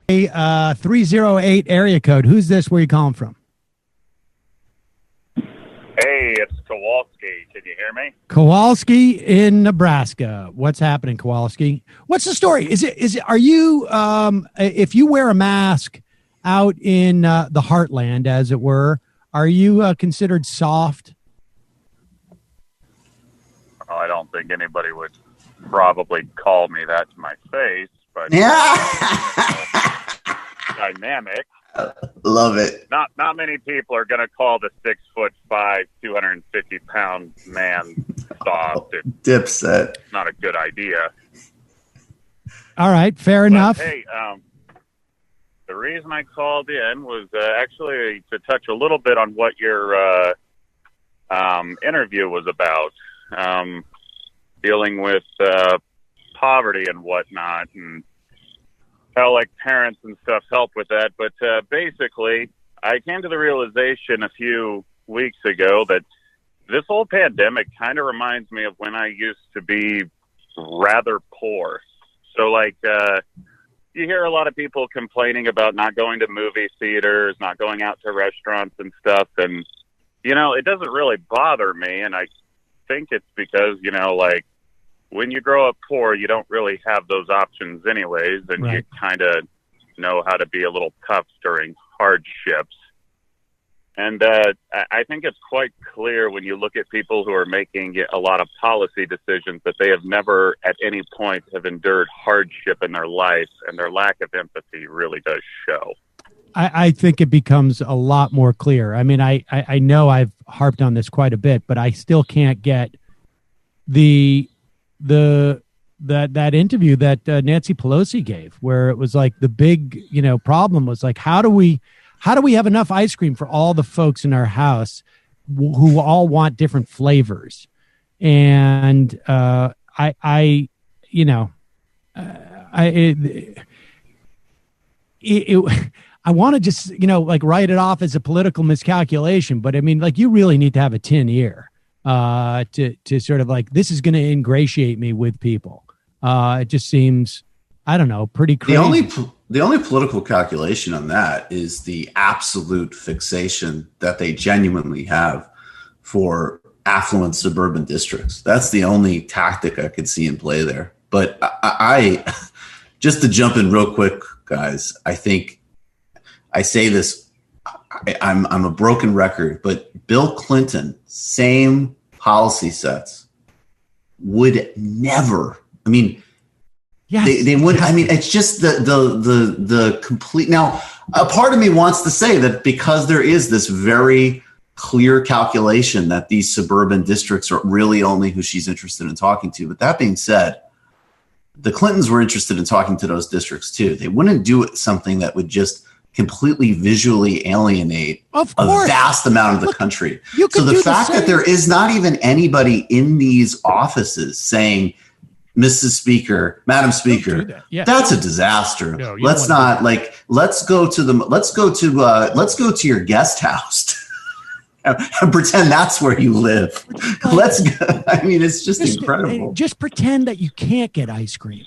A 308 area code. Who's this? Where you calling from? Hey, it's Kowalski. Can you hear me? Kowalski in Nebraska. What's happening, Kowalski? What's the story? Are you, if you wear a mask out in the heartland, as it were, are you considered soft? Well, I don't think anybody would probably call me that to my face, but dynamic. Love it. Not many people are going to call the 6'5", 250-pound man soft. Dipset. It's not a good idea. All right, fair enough. Hey, the reason I called in was actually to touch a little bit on what your interview was about, dealing with poverty and whatnot, and how like parents and stuff help with that. But basically, I came to the realization a few weeks ago that this whole pandemic kind of reminds me of when I used to be rather poor. So like, you hear a lot of people complaining about not going to movie theaters, not going out to restaurants and stuff. And, you know, it doesn't really bother me. And I think it's because, you know, like when you grow up poor, you don't really have those options anyways. And Right. You kind of know how to be a little tough during hardships. And I think it's quite clear when you look at people who are making a lot of policy decisions that they have never at any point have endured hardship in their life, and their lack of empathy really does show. I think it becomes a lot more clear. I mean, I know I've harped on this quite a bit, but I still can't get that interview that Nancy Pelosi gave, where it was like the big, you know, problem was like, how do we have enough ice cream for all the folks in our house who all want different flavors? And I want to just, you know, like write it off as a political miscalculation. But I mean, like, you really need to have a tin ear to sort of like, this is going to ingratiate me with people. It just seems, I don't know, pretty crazy. The only political calculation on that is the absolute fixation that they genuinely have for affluent suburban districts. That's the only tactic I could see in play there. But I just to jump in real quick, guys, I think I say this, I'm a broken record, but Bill Clinton, same policy sets, would never, I mean, yes. They would. I mean, it's just the complete. Now, a part of me wants to say that because there is this very clear calculation that these suburban districts are really only who she's interested in talking to. But that being said, the Clintons were interested in talking to those districts too. They wouldn't do something that would just completely visually alienate a vast amount of the country. So the fact that there is not even anybody in these offices saying, Mrs. Speaker, Madam Speaker, that's a disaster. No, let's not let's go to your guest house and pretend that's where you live. Let's go. I mean, it's just incredible. Just pretend that you can't get ice cream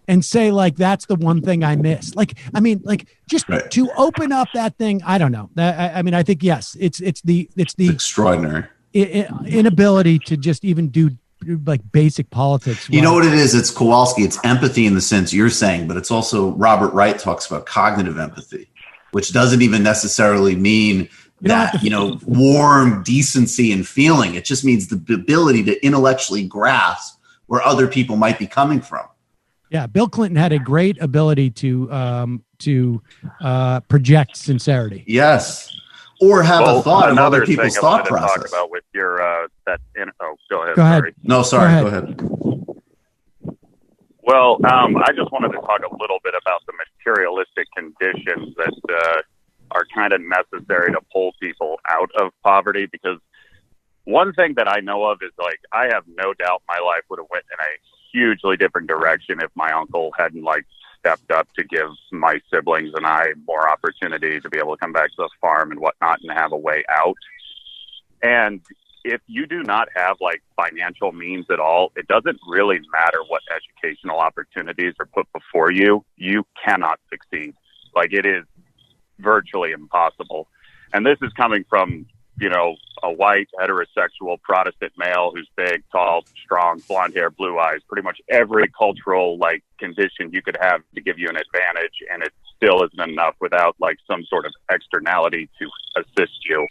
and say, like, that's the one thing I miss. Like, I mean, like, just right. To open up that thing. I don't know. I mean, I think, yes, it's the extraordinary inability to just even do like basic politics. You know what it is? It's Kowalski. It's empathy in the sense you're saying, but it's also Robert Wright talks about cognitive empathy, which doesn't even necessarily mean that, you know, warm decency and feeling. It just means the ability to intellectually grasp where other people might be coming from. Yeah. Bill Clinton had a great ability to project sincerity. Yes. Or have a thought of other people's thought process. Talk about with your go ahead. Go ahead. Sorry. No, sorry. Go ahead. Well, I just wanted to talk a little bit about the materialistic conditions that are kind of necessary to pull people out of poverty. Because one thing that I know of is, like, I have no doubt my life would have went in a hugely different direction if my uncle hadn't stepped up to give my siblings and I more opportunity to be able to come back to the farm and whatnot and have a way out. And if you do not have like financial means at all, it doesn't really matter what educational opportunities are put before you. You cannot succeed. Like, it is virtually impossible. And this is coming from, you know, a white heterosexual Protestant male who's big, tall, strong, blonde hair, blue eyes, pretty much every cultural like condition you could have to give you an advantage. And it still isn't enough without like some sort of externality to assist you.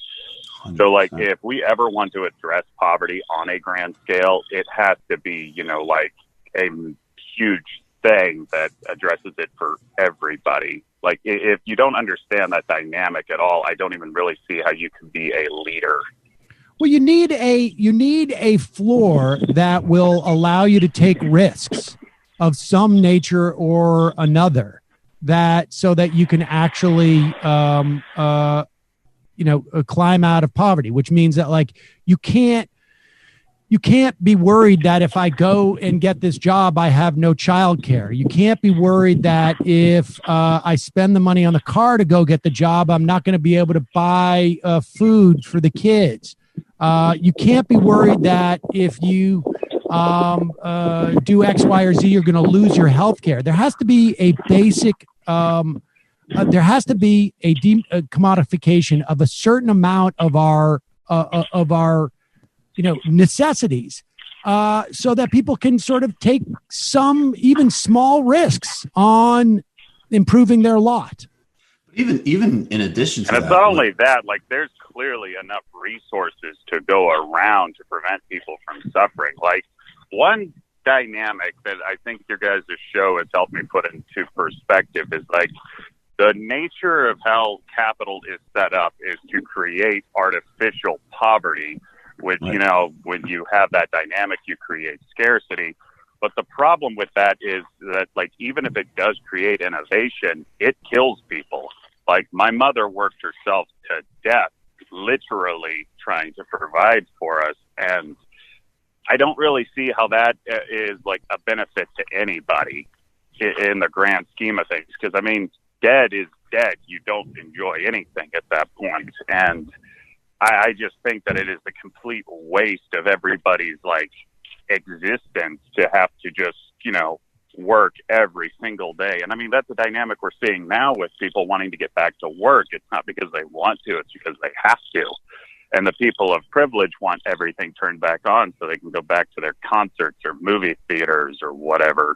100%. So like, if we ever want to address poverty on a grand scale, it has to be, you know, like a huge thing that addresses it for everybody. Like, if you don't understand that dynamic at all, I don't even really see how you can be a leader. Well, you need a floor that will allow you to take risks of some nature or another, so that you can actually climb out of poverty, which means that like you can't be worried that if I go and get this job, I have no childcare. You can't be worried that if I spend the money on the car to go get the job, I'm not going to be able to buy food for the kids. You can't be worried that if you do X, Y, or Z, you're going to lose your health care. There has to be a basic, there has to be a commodification of a certain amount of our necessities, so that people can sort of take some even small risks on improving their lot. Even in addition to that. And it's not only that, like, there's clearly enough resources to go around to prevent people from suffering. Like, one dynamic that I think your guys' show has helped me put into perspective is like, the nature of how capital is set up is to create artificial poverty, which, you know, when you have that dynamic, you create scarcity. But the problem with that is that, like, even if it does create innovation, it kills people. Like, my mother worked herself to death, literally trying to provide for us. And I don't really see how that is, like, a benefit to anybody in the grand scheme of things. Because, I mean, dead is dead. You don't enjoy anything at that point. And I just think that it is a complete waste of everybody's like existence to have to just, you know, work every single day. And I mean, that's the dynamic we're seeing now with people wanting to get back to work. It's not because they want to, it's because they have to. And the people of privilege want everything turned back on so they can go back to their concerts or movie theaters or whatever.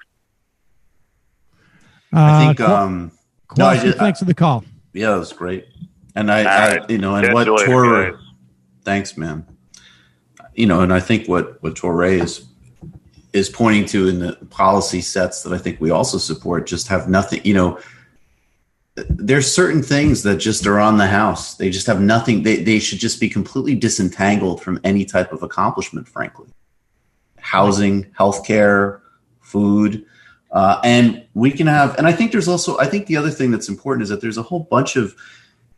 I think, thanks for the call. Yeah, that was great. And and what Torre, thanks, man. You know, and I think what Torre is pointing to in the policy sets that I think we also support just have nothing, you know, there's certain things that just are on the house. They just have nothing. They should just be completely disentangled from any type of accomplishment, frankly. Housing, healthcare, food. And we can have, and I think the other thing that's important is that there's a whole bunch of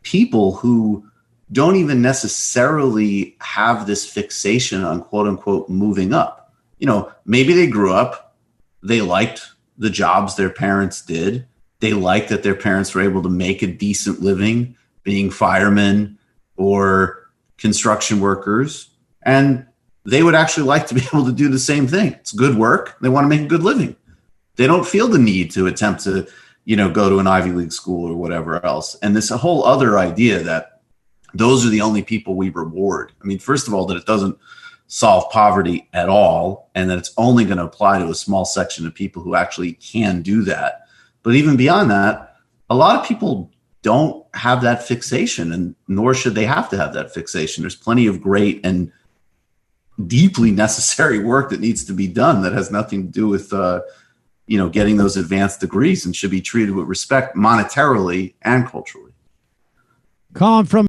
people who don't even necessarily have this fixation on quote unquote moving up. You know, maybe they grew up, they liked the jobs their parents did. They liked that their parents were able to make a decent living being firemen or construction workers. And they would actually like to be able to do the same thing. It's good work. They want to make a good living. They don't feel the need to attempt to, you know, go to an Ivy League school or whatever else. And this whole other idea that those are the only people we reward. I mean, first of all, that it doesn't solve poverty at all, and that it's only going to apply to a small section of people who actually can do that. But even beyond that, a lot of people don't have that fixation, and nor should they have to have that fixation. There's plenty of great and deeply necessary work that needs to be done that has nothing to do with getting those advanced degrees, and should be treated with respect monetarily and culturally. Colin from